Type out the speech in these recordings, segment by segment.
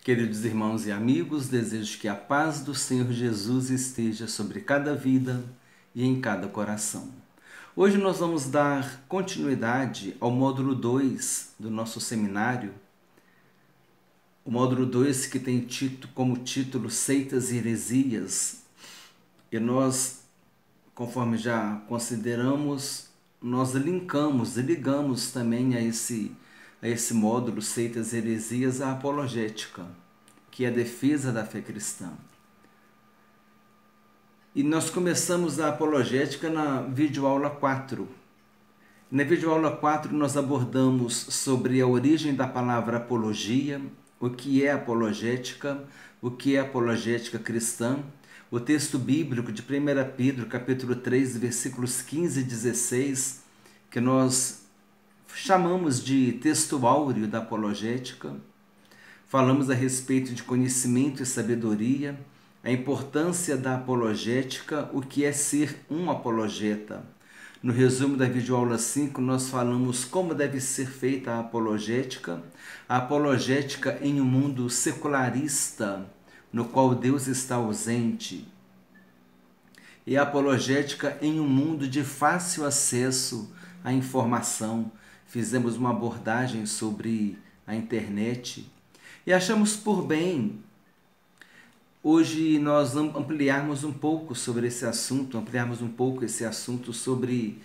Queridos irmãos e amigos, desejo que a paz do Senhor Jesus esteja sobre cada vida e em cada coração. Hoje nós vamos dar continuidade ao módulo 2 do nosso seminário, o módulo 2 que tem como título Seitas e Heresias. E nós, conforme já consideramos, nós ligamos também a esse módulo Seitas e Heresias a apologética, que é a defesa da fé cristã. E nós começamos a apologética na videoaula 4. Na videoaula 4 nós abordamos sobre a origem da palavra apologia, o que é apologética cristã, o texto bíblico de 1 Pedro, capítulo 3, versículos 15 e 16, que nós chamamos de texto áureo da apologética. Falamos a respeito de conhecimento e sabedoria, a importância da apologética, o que é ser um apologeta. No resumo da videoaula 5, nós falamos como deve ser feita a apologética em um mundo secularista, no qual Deus está ausente, e a apologética em um mundo de fácil acesso à informação. Fizemos uma abordagem sobre a internet e achamos por bem hoje nós ampliarmos um pouco esse assunto sobre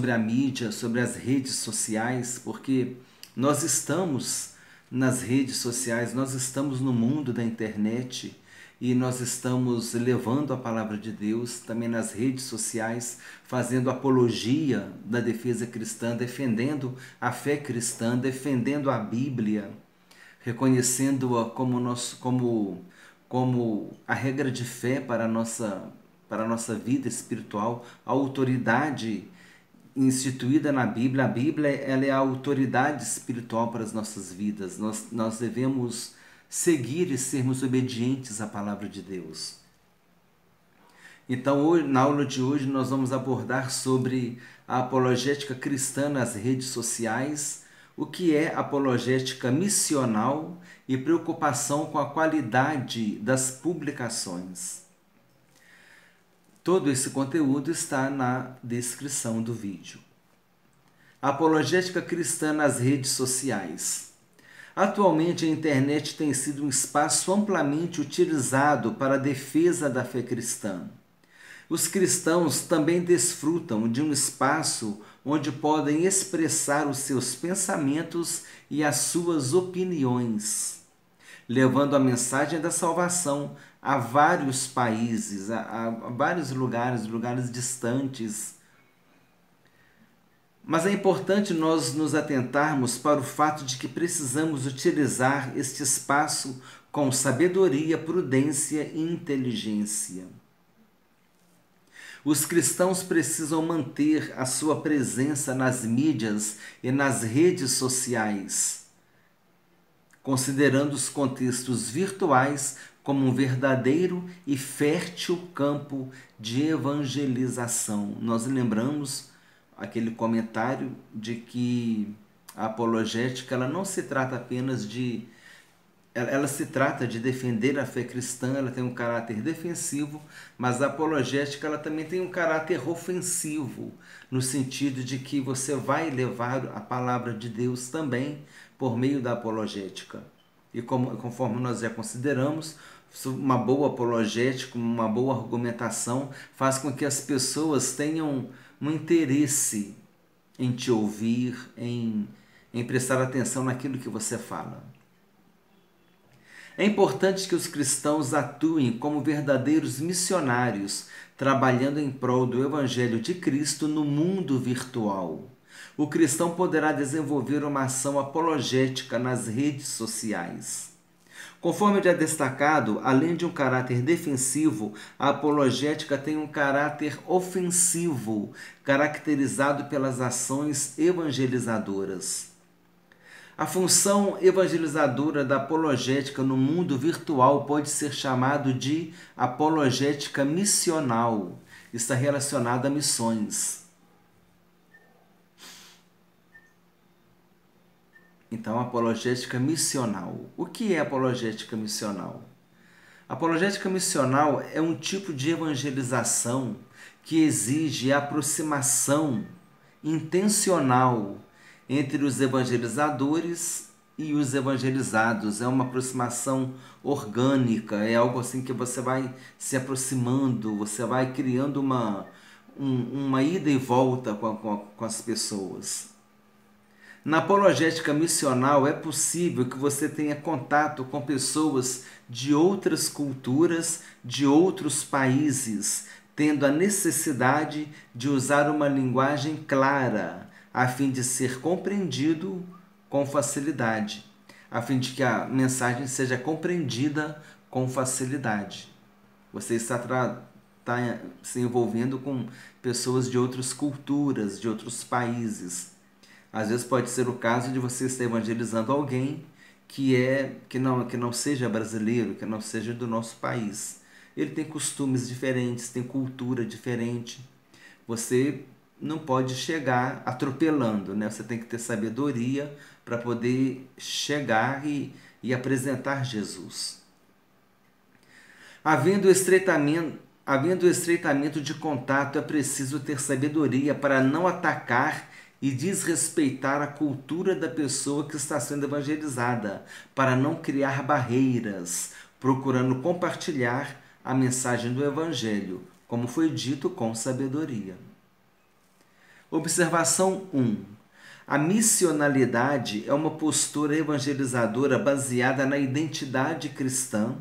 a mídia, sobre as redes sociais, porque nós estamos nas redes sociais, nós estamos no mundo da internet e nós estamos levando a palavra de Deus também nas redes sociais, fazendo apologia da defesa cristã, defendendo a fé cristã, defendendo a Bíblia, reconhecendo-a como a regra de fé para a nossa vida espiritual, a autoridade instituída na Bíblia. A Bíblia, ela é a autoridade espiritual para as nossas vidas. Nós devemos seguir e sermos obedientes à palavra de Deus. Então, hoje, na aula de hoje, nós vamos abordar sobre a apologética cristã nas redes sociais, o que é apologética missional e preocupação com a qualidade das publicações. Todo esse conteúdo está na descrição do vídeo. Apologética cristã nas redes sociais. Atualmente, a internet tem sido um espaço amplamente utilizado para a defesa da fé cristã. Os cristãos também desfrutam de um espaço onde podem expressar os seus pensamentos e as suas opiniões, levando a mensagem da salvação a vários países, a vários lugares distantes. Mas é importante nós nos atentarmos para o fato de que precisamos utilizar este espaço com sabedoria, prudência e inteligência. Os cristãos precisam manter a sua presença nas mídias e nas redes sociais, considerando os contextos virtuais como um verdadeiro e fértil campo de evangelização. Nós lembramos aquele comentário de que a apologética ela não se trata apenas de... Ela se trata de defender a fé cristã, ela tem um caráter defensivo, mas a apologética ela também tem um caráter ofensivo, no sentido de que você vai levar a palavra de Deus também por meio da apologética. E conforme nós já consideramos, uma boa apologética, uma boa argumentação faz com que as pessoas tenham um interesse em te ouvir, em prestar atenção naquilo que você fala. É importante que os cristãos atuem como verdadeiros missionários, trabalhando em prol do Evangelho de Cristo no mundo virtual. O cristão poderá desenvolver uma ação apologética nas redes sociais. Conforme já destacado, além de um caráter defensivo, a apologética tem um caráter ofensivo, caracterizado pelas ações evangelizadoras. A função evangelizadora da apologética no mundo virtual pode ser chamado de apologética missional. Está relacionada a missões. Então, apologética missional. O que é apologética missional? Apologética missional é um tipo de evangelização que exige aproximação intencional entre os evangelizadores e os evangelizados. É uma aproximação orgânica, é algo assim que você vai se aproximando, você vai criando uma ida e volta com as pessoas. Na apologética missional é possível que você tenha contato com pessoas de outras culturas, de outros países, tendo a necessidade de usar uma linguagem clara, a fim de ser compreendido com facilidade, a fim de que a mensagem seja compreendida com facilidade. Você está se envolvendo com pessoas de outras culturas, de outros países. Às vezes pode ser o caso de você estar evangelizando alguém que não seja brasileiro, que não seja do nosso país. Ele tem costumes diferentes, tem cultura diferente. Você não pode chegar atropelando, né? Você tem que ter sabedoria para poder chegar e apresentar Jesus. Havendo estreitamento de contato, é preciso ter sabedoria para não atacar e desrespeitar a cultura da pessoa que está sendo evangelizada, para não criar barreiras, procurando compartilhar a mensagem do Evangelho, como foi dito, com sabedoria. Observação 1. A missionalidade é uma postura evangelizadora baseada na identidade cristã.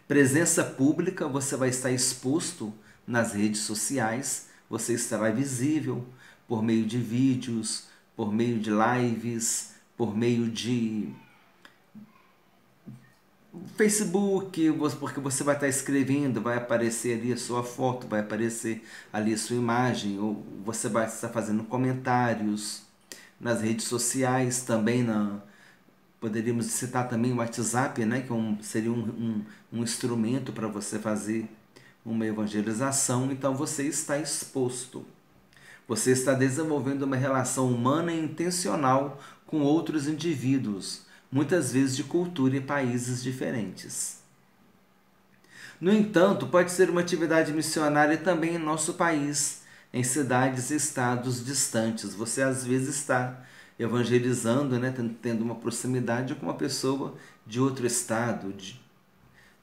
Presença pública, você vai estar exposto nas redes sociais, você estará visível por meio de vídeos, por meio de lives, por meio de Facebook, porque você vai estar escrevendo, vai aparecer ali a sua foto, vai aparecer ali a sua imagem, ou você vai estar fazendo comentários nas redes sociais, também poderíamos citar também o WhatsApp, né, que seria um instrumento para você fazer uma evangelização. Então você está exposto. Você está desenvolvendo uma relação humana e intencional com outros indivíduos, muitas vezes de cultura e países diferentes. No entanto, pode ser uma atividade missionária também em nosso país, em cidades e estados distantes. Você às vezes está evangelizando, né, tendo uma proximidade com uma pessoa de outro estado,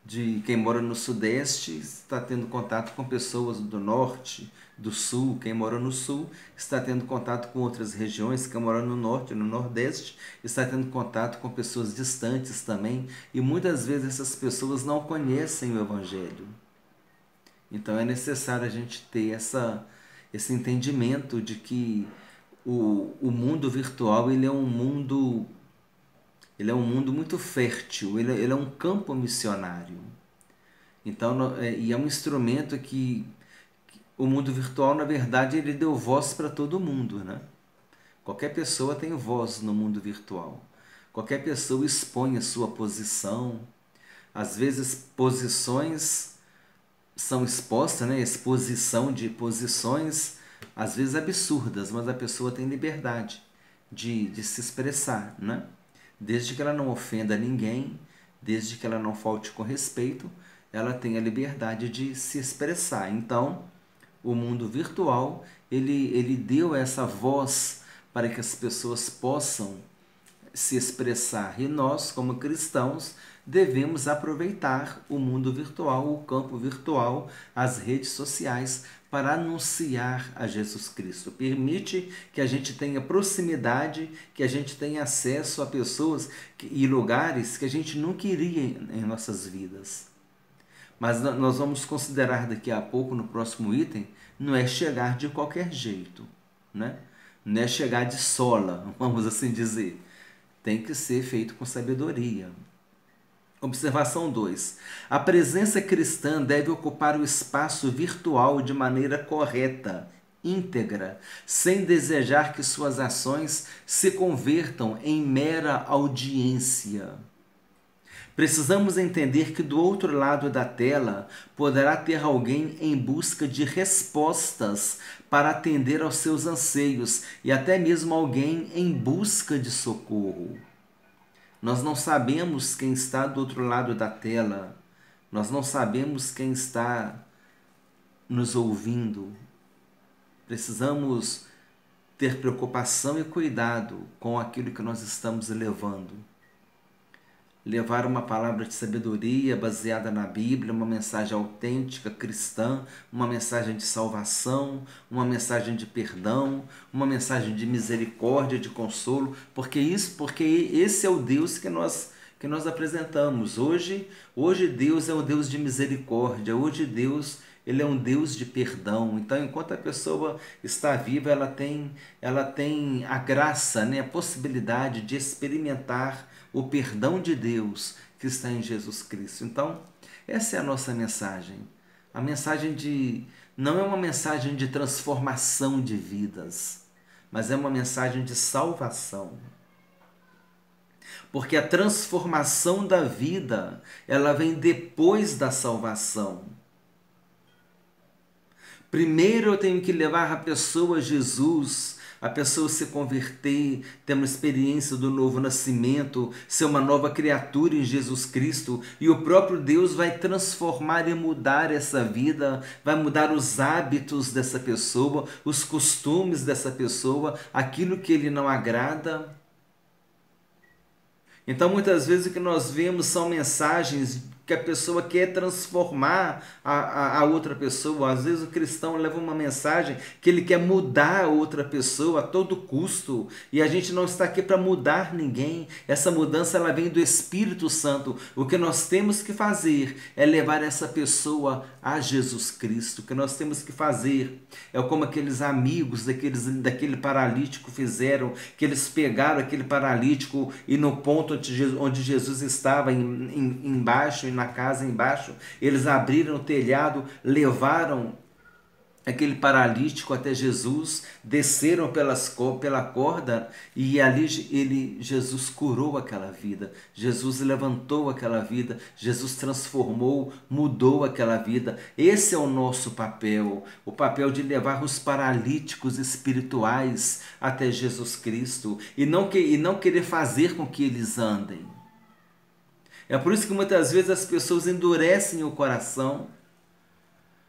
de quem mora no Sudeste está tendo contato com pessoas do Norte, do Sul. Quem mora no Sul está tendo contato com outras regiões. Quem mora no Norte, no Nordeste, está tendo contato com pessoas distantes também. E muitas vezes essas pessoas não conhecem o Evangelho. Então é necessário a gente ter esse entendimento de que o mundo virtual ele é um mundo muito fértil, ele é um campo missionário. Então, e é um instrumento que o mundo virtual, na verdade, ele deu voz para todo mundo, né? Qualquer pessoa tem voz no mundo virtual. Qualquer pessoa expõe a sua posição. Às vezes, posições são expostas, né? Exposição de posições, às vezes absurdas, mas a pessoa tem liberdade de se expressar, né? Desde que ela não ofenda ninguém, desde que ela não falte com respeito, ela tem a liberdade de se expressar. Então, o mundo virtual, ele deu essa voz para que as pessoas possam se expressar. E nós, como cristãos, devemos aproveitar o mundo virtual, o campo virtual, as redes sociais, para anunciar a Jesus Cristo. Permite que a gente tenha proximidade, que a gente tenha acesso a pessoas e lugares que a gente não queria em nossas vidas. Mas nós vamos considerar daqui a pouco, no próximo item, não é chegar de qualquer jeito, né? Não é chegar de sola, vamos assim dizer. Tem que ser feito com sabedoria. Observação 2. A presença cristã deve ocupar o espaço virtual de maneira correta, íntegra, sem desejar que suas ações se convertam em mera audiência. Precisamos entender que do outro lado da tela poderá ter alguém em busca de respostas para atender aos seus anseios e até mesmo alguém em busca de socorro. Nós não sabemos quem está do outro lado da tela. Nós não sabemos quem está nos ouvindo. Precisamos ter preocupação e cuidado com aquilo que nós estamos levando. Levar uma palavra de sabedoria baseada na Bíblia, uma mensagem autêntica, cristã, uma mensagem de salvação, uma mensagem de perdão, uma mensagem de misericórdia, de consolo, porque esse é o Deus que nós apresentamos. Hoje Deus é um Deus de misericórdia, hoje Deus ele é um Deus de perdão. Então, enquanto a pessoa está viva, ela tem a graça, né, a possibilidade de experimentar o perdão de Deus que está em Jesus Cristo. Então, essa é a nossa mensagem. A mensagem não é uma mensagem de transformação de vidas, mas é uma mensagem de salvação. Porque a transformação da vida, ela vem depois da salvação. Primeiro eu tenho que levar a pessoa a Jesus, a pessoa se converter, ter uma experiência do novo nascimento, ser uma nova criatura em Jesus Cristo, e o próprio Deus vai transformar e mudar essa vida, vai mudar os hábitos dessa pessoa, os costumes dessa pessoa, aquilo que ele não agrada. Então, muitas vezes o que nós vemos são mensagens que a pessoa quer transformar a outra pessoa. Às vezes o cristão leva uma mensagem que ele quer mudar a outra pessoa a todo custo. E a gente não está aqui para mudar ninguém. Essa mudança ela vem do Espírito Santo. O que nós temos que fazer é levar essa pessoa a Jesus Cristo. O que nós temos que fazer é como aqueles amigos daquele paralítico fizeram, que eles pegaram aquele paralítico e no ponto onde Jesus estava, embaixo, na casa embaixo, eles abriram o telhado, levaram aquele paralítico até Jesus, desceram pela corda e ali Jesus curou aquela vida, Jesus levantou aquela vida, Jesus transformou, mudou aquela vida. Esse é o nosso papel, o papel de levar os paralíticos espirituais até Jesus Cristo e não querer fazer com que eles andem. É por isso que muitas vezes as pessoas endurecem o coração.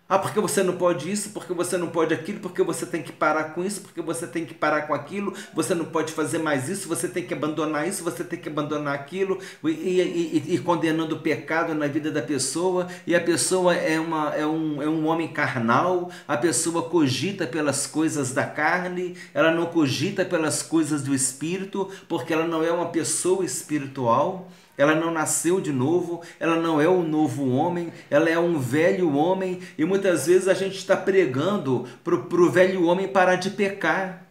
Porque você não pode isso, porque você não pode aquilo, porque você tem que parar com isso, porque você tem que parar com aquilo, você não pode fazer mais isso, você tem que abandonar isso, você tem que abandonar aquilo, e condenando o pecado na vida da pessoa, e a pessoa é um homem carnal, a pessoa cogita pelas coisas da carne, ela não cogita pelas coisas do Espírito, porque ela não é uma pessoa espiritual. Ela não nasceu de novo, ela não é um novo homem, ela é um velho homem, e muitas vezes a gente está pregando para o velho homem parar de pecar.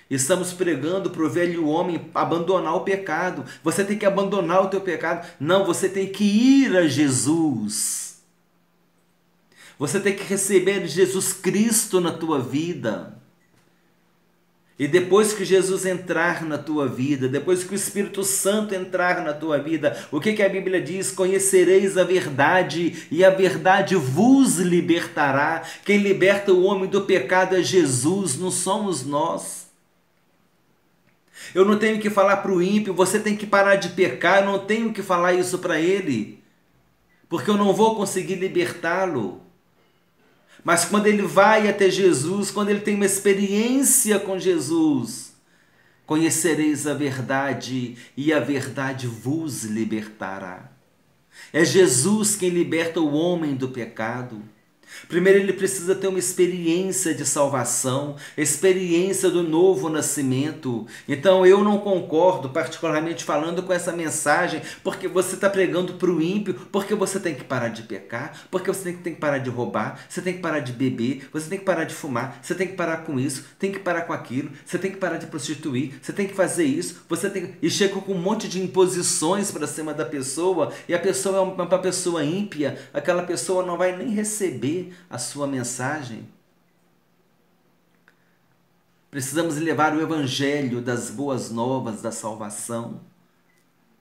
Estamos pregando para o velho homem abandonar o pecado. Você tem que abandonar o teu pecado. Não, você tem que ir a Jesus. Você tem que receber Jesus Cristo na tua vida. E depois que Jesus entrar na tua vida, depois que o Espírito Santo entrar na tua vida, o que a Bíblia diz? Conhecereis a verdade e a verdade vos libertará. Quem liberta o homem do pecado é Jesus, não somos nós. Eu não tenho que falar para o ímpio, você tem que parar de pecar, eu não tenho que falar isso para ele, porque eu não vou conseguir libertá-lo. Mas quando ele vai até Jesus, quando ele tem uma experiência com Jesus, conhecereis a verdade e a verdade vos libertará. É Jesus quem liberta o homem do pecado. Primeiro ele precisa ter uma experiência de salvação, experiência do novo nascimento. Então eu não concordo, particularmente falando, com essa mensagem, porque você está pregando para o ímpio, porque você tem que parar de pecar, porque você tem que parar de roubar, você tem que parar de beber, você tem que parar de fumar, você tem que parar com isso, tem que parar com aquilo, você tem que parar de prostituir, você tem que fazer isso, e chega com um monte de imposições para cima da pessoa, e a pessoa é uma pessoa ímpia, aquela pessoa não vai nem receber a sua mensagem. Precisamos levar o evangelho das boas novas da salvação.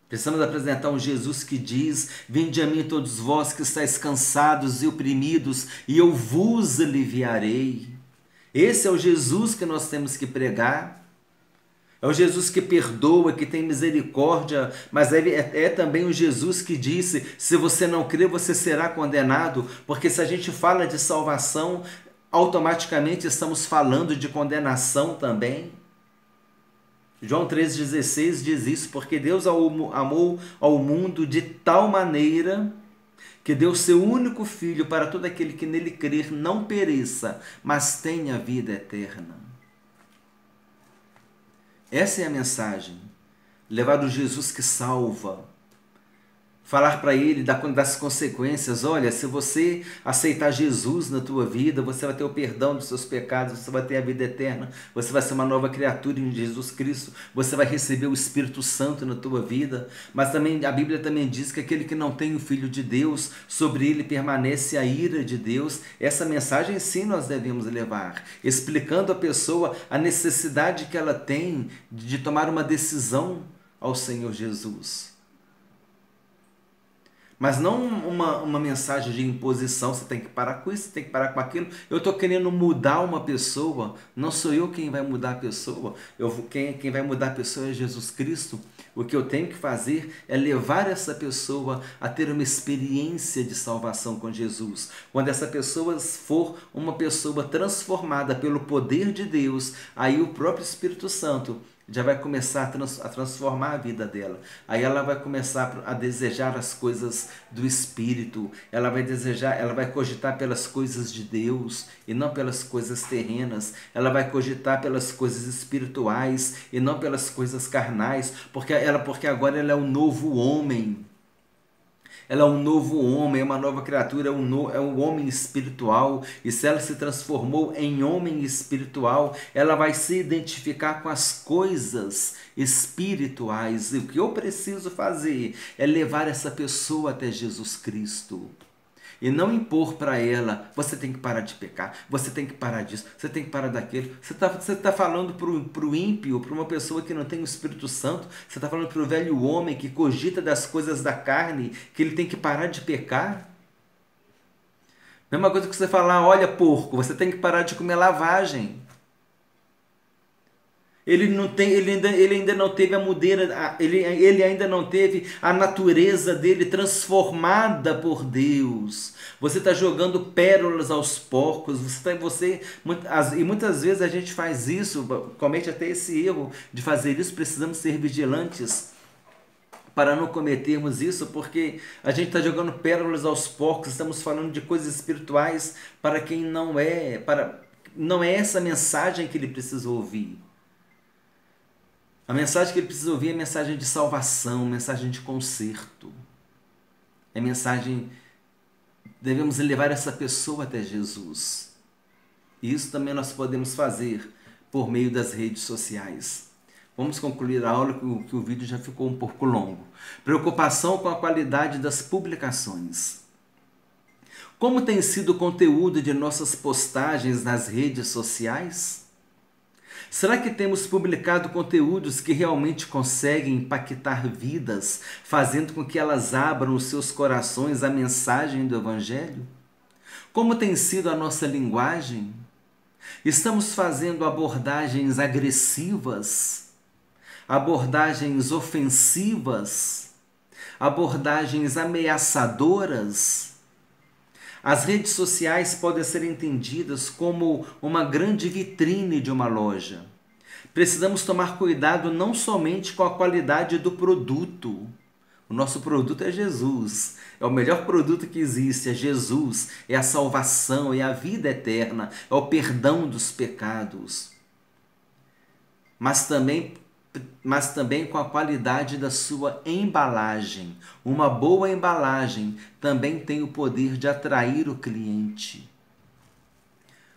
Precisamos apresentar um Jesus que diz: vinde a mim todos vós que estáis cansados e oprimidos, e eu vos aliviarei. Esse é o Jesus que nós temos que pregar. É o Jesus que perdoa, que tem misericórdia, mas é também o Jesus que disse: se você não crer, você será condenado, porque se a gente fala de salvação, automaticamente estamos falando de condenação também. João 3,16 diz isso, porque Deus amou ao mundo de tal maneira que deu seu único Filho para todo aquele que nele crer não pereça, mas tenha vida eterna. Essa é a mensagem. Levar o Jesus que salva. Falar para ele das consequências. Olha, se você aceitar Jesus na tua vida, você vai ter o perdão dos seus pecados, você vai ter a vida eterna, você vai ser uma nova criatura em Jesus Cristo, você vai receber o Espírito Santo na tua vida. Mas também a Bíblia também diz que aquele que não tem o Filho de Deus, sobre ele permanece a ira de Deus. Essa mensagem sim nós devemos levar, explicando à pessoa a necessidade que ela tem de tomar uma decisão ao Senhor Jesus. Mas não uma mensagem de imposição, você tem que parar com isso, você tem que parar com aquilo. Eu estou querendo mudar uma pessoa, não sou eu quem vai mudar a pessoa, quem vai mudar a pessoa é Jesus Cristo. O que eu tenho que fazer é levar essa pessoa a ter uma experiência de salvação com Jesus. Quando essa pessoa for uma pessoa transformada pelo poder de Deus, aí o próprio Espírito Santo já vai começar a transformar a vida dela. Aí ela vai começar a desejar as coisas do Espírito. Ela vai cogitar pelas coisas de Deus e não pelas coisas terrenas. Ela vai cogitar pelas coisas espirituais e não pelas coisas carnais, porque agora ela é um novo homem. Ela é um novo homem, é uma nova criatura, é um homem espiritual. E se ela se transformou em homem espiritual, ela vai se identificar com as coisas espirituais. E o que eu preciso fazer é levar essa pessoa até Jesus Cristo. E não impor para ela: você tem que parar de pecar, você tem que parar disso, você tem que parar daquilo. Você tá falando para o ímpio, para uma pessoa que não tem o Espírito Santo, você está falando para o velho homem que cogita das coisas da carne, que ele tem que parar de pecar. Mesma coisa que você falar: olha, porco, você tem que parar de comer lavagem. Ele ainda não teve a mudeira, ele ainda não teve a natureza dele transformada por Deus. Você está jogando pérolas aos porcos. E muitas vezes a gente faz isso, comete até esse erro de fazer isso. Precisamos ser vigilantes para não cometermos isso, porque a gente está jogando pérolas aos porcos. Estamos falando de coisas espirituais para quem não é essa mensagem que ele precisa ouvir. A mensagem que ele precisa ouvir é mensagem de salvação, mensagem de conserto. É mensagem, devemos levar essa pessoa até Jesus. E isso também nós podemos fazer por meio das redes sociais. Vamos concluir a aula, que o vídeo já ficou um pouco longo. Preocupação com a qualidade das publicações. Como tem sido o conteúdo de nossas postagens nas redes sociais? Será que temos publicado conteúdos que realmente conseguem impactar vidas, fazendo com que elas abram os seus corações à mensagem do Evangelho? Como tem sido a nossa linguagem? Estamos fazendo abordagens agressivas, abordagens ofensivas, abordagens ameaçadoras? As redes sociais podem ser entendidas como uma grande vitrine de uma loja. Precisamos tomar cuidado não somente com a qualidade do produto. O nosso produto é Jesus. É o melhor produto que existe, é Jesus, é a salvação, é a vida eterna, é o perdão dos pecados. Mas também com a qualidade da sua embalagem. Uma boa embalagem também tem o poder de atrair o cliente.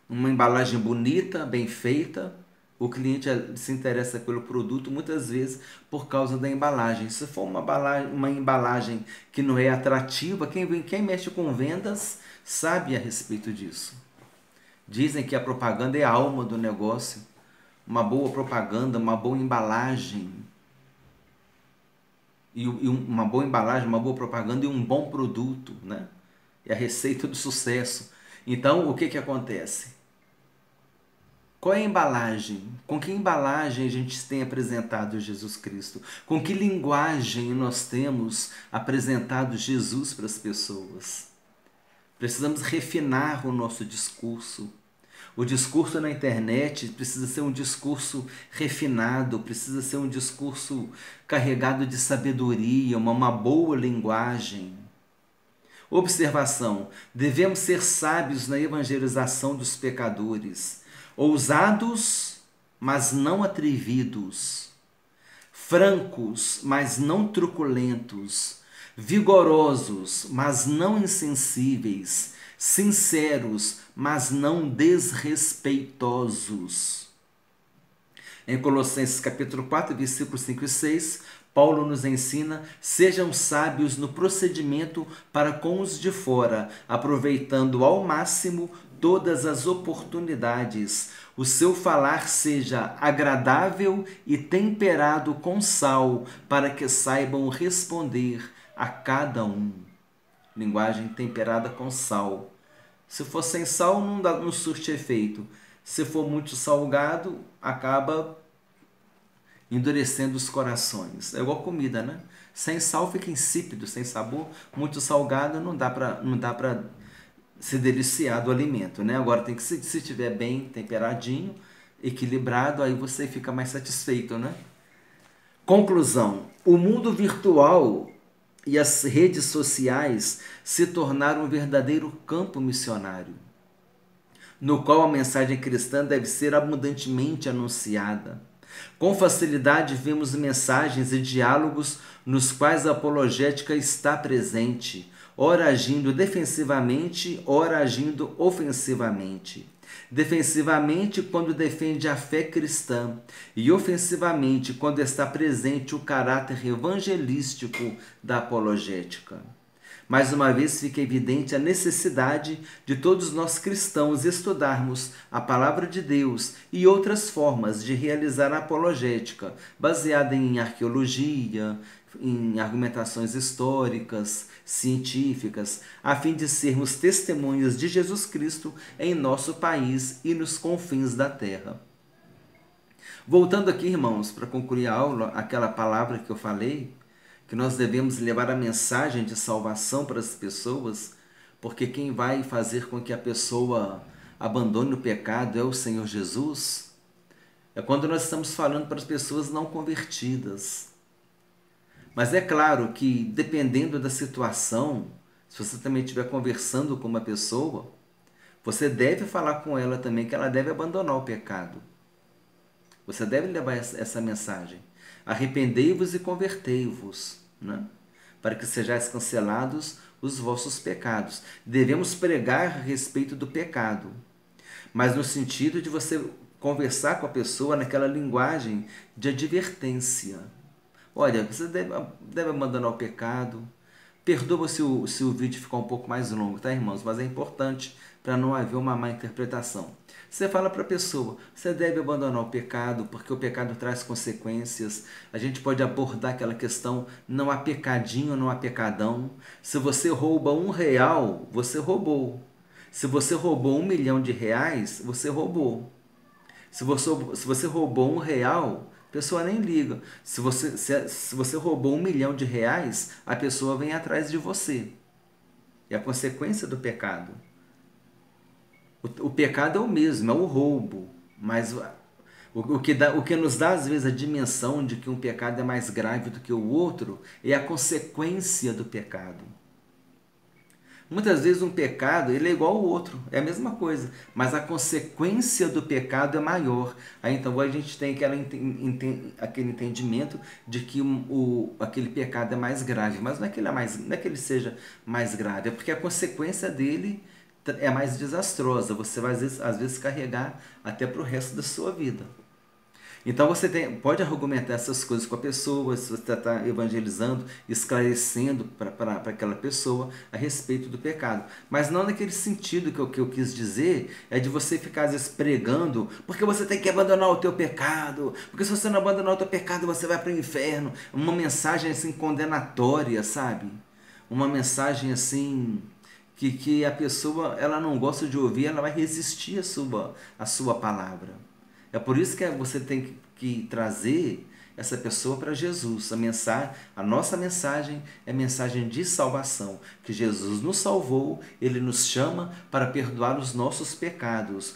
Uma embalagem bonita, bem feita, o cliente se interessa pelo produto muitas vezes por causa da embalagem. Se for uma embalagem que não é atrativa, quem mexe com vendas sabe a respeito disso. Dizem que a propaganda é a alma do negócio. Uma boa propaganda, uma boa embalagem, uma boa embalagem, uma boa propaganda e um bom produto, né? É a receita do sucesso. Então, o que acontece? Qual é a embalagem? Com que embalagem a gente tem apresentado Jesus Cristo? Com que linguagem nós temos apresentado Jesus para as pessoas? Precisamos refinar o nosso discurso. O discurso na internet precisa ser um discurso refinado, precisa ser um discurso carregado de sabedoria, uma boa linguagem. Observação: devemos ser sábios na evangelização dos pecadores, ousados, mas não atrevidos, francos, mas não truculentos, vigorosos, mas não insensíveis, sinceros, mas não desrespeitosos. Em Colossenses capítulo 4, versículos 5 e 6, Paulo nos ensina: sejam sábios no procedimento para com os de fora, aproveitando ao máximo todas as oportunidades. O seu falar seja agradável e temperado com sal, para que saibam responder a cada um. Linguagem temperada com sal. Se for sem sal, não surte efeito. Se for muito salgado, acaba endurecendo os corações. É igual comida, né? Sem sal fica insípido, sem sabor. Muito salgado não dá para se deliciar do alimento, né? Agora tem que se estiver bem temperadinho, equilibrado, aí você fica mais satisfeito, né? Conclusão: o mundo virtual e as redes sociais se tornaram um verdadeiro campo missionário, no qual a mensagem cristã deve ser abundantemente anunciada. Com facilidade vemos mensagens e diálogos nos quais a apologética está presente, ora agindo defensivamente, ora agindo ofensivamente. Defensivamente, quando defende a fé cristã, e ofensivamente, quando está presente o caráter evangelístico da apologética. Mais uma vez fica evidente a necessidade de todos nós cristãos estudarmos a Palavra de Deus e outras formas de realizar a apologética, baseada em arqueologia, em argumentações históricas, científicas, a fim de sermos testemunhas de Jesus Cristo em nosso país e nos confins da terra. Voltando aqui, irmãos, para concluir a aula, aquela palavra que eu falei, que nós devemos levar a mensagem de salvação para as pessoas, porque quem vai fazer com que a pessoa abandone o pecado é o Senhor Jesus. É quando nós estamos falando para as pessoas não convertidas. Mas é claro que, dependendo da situação, se você também estiver conversando com uma pessoa, você deve falar com ela também que ela deve abandonar o pecado. Você deve levar essa mensagem. Arrependei-vos e convertei-vos, né? Para que sejais cancelados os vossos pecados. Devemos pregar a respeito do pecado, mas no sentido de você conversar com a pessoa naquela linguagem de advertência. Olha, você deve abandonar o pecado. Perdoa se o vídeo ficar um pouco mais longo, tá, irmãos? Mas é importante para não haver uma má interpretação. Você fala para a pessoa: você deve abandonar o pecado, porque o pecado traz consequências. A gente pode abordar aquela questão: não há pecadinho, não há pecadão. Se você rouba R$1, você roubou. Se você roubou R$1 milhão, você roubou. Se você roubou R$1, a pessoa nem liga. Se você roubou R$1 milhão, a pessoa vem atrás de você. É a consequência do pecado. O pecado é o mesmo, é o roubo. Mas o que nos dá, às vezes, a dimensão de que um pecado é mais grave do que o outro é a consequência do pecado. Muitas vezes um pecado ele é igual ao outro, é a mesma coisa, mas a consequência do pecado é maior. Aí então a gente tem aquele entendimento de que aquele pecado é mais grave, mas não é que ele seja mais grave, é porque a consequência dele é mais desastrosa. Você vai às vezes carregar até para o resto da sua vida. Então você pode argumentar essas coisas com a pessoa, se você está evangelizando, esclarecendo para aquela pessoa a respeito do pecado. Mas não naquele sentido que eu quis dizer, é de você ficar às vezes pregando, porque você tem que abandonar o teu pecado, porque se você não abandonar o teu pecado, você vai para o inferno. Uma mensagem assim condenatória, sabe? Uma mensagem assim que a pessoa ela não gosta de ouvir, ela vai resistir à sua palavra. É por isso que você tem que trazer essa pessoa para Jesus. A nossa mensagem é mensagem de salvação, que Jesus nos salvou, Ele nos chama para perdoar os nossos pecados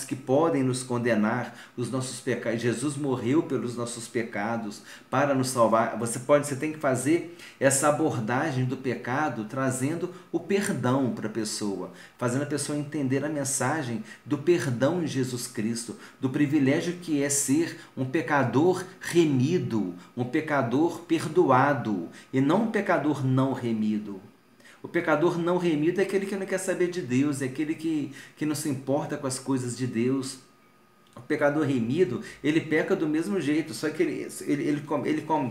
que podem nos condenar, os nossos pecados. Jesus morreu pelos nossos pecados para nos salvar. Você tem que fazer essa abordagem do pecado, trazendo o perdão para a pessoa, fazendo a pessoa entender a mensagem do perdão em Jesus Cristo, do privilégio que é ser um pecador remido, um pecador perdoado, e não um pecador não remido. O pecador não remido é aquele que não quer saber de Deus, é aquele que não se importa com as coisas de Deus. O pecador remido, ele peca do mesmo jeito, só que ele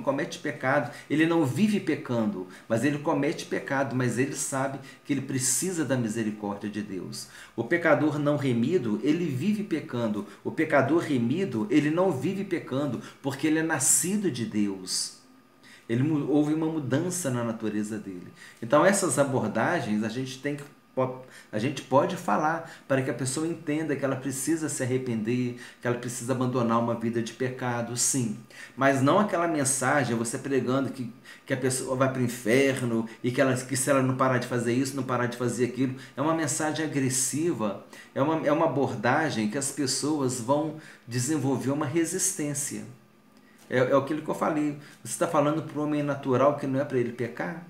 comete pecado, ele não vive pecando, mas ele comete pecado, mas ele sabe que ele precisa da misericórdia de Deus. O pecador não remido, ele vive pecando. O pecador remido, ele não vive pecando, porque ele é nascido de Deus. Houve uma mudança na natureza dele. Então essas abordagens a gente pode falar para que a pessoa entenda que ela precisa se arrepender, que ela precisa abandonar uma vida de pecado, sim. Mas não aquela mensagem, você pregando que a pessoa vai para o inferno e que se ela não parar de fazer isso, não parar de fazer aquilo. É uma mensagem agressiva, é uma abordagem que as pessoas vão desenvolver uma resistência. É aquilo que eu falei. Você está falando para o homem natural que não é para ele pecar?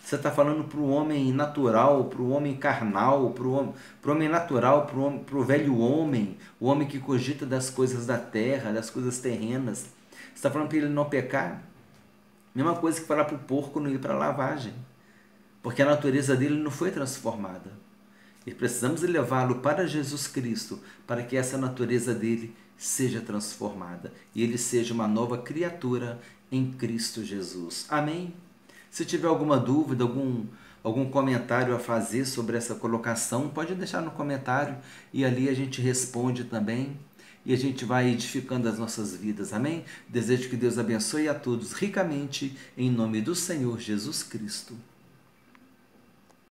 Você está falando para o homem natural, para o homem carnal, para o homem natural, para o velho homem, o homem que cogita das coisas da terra, das coisas terrenas. Você está falando para ele não pecar? Mesma coisa que falar para o porco não ir para a lavagem, porque a natureza dele não foi transformada. E precisamos levá-lo para Jesus Cristo, para que essa natureza dele seja transformada e ele seja uma nova criatura em Cristo Jesus. Amém? Se tiver alguma dúvida, algum comentário a fazer sobre essa colocação, pode deixar no comentário e ali a gente responde também e a gente vai edificando as nossas vidas. Amém? Desejo que Deus abençoe a todos ricamente em nome do Senhor Jesus Cristo.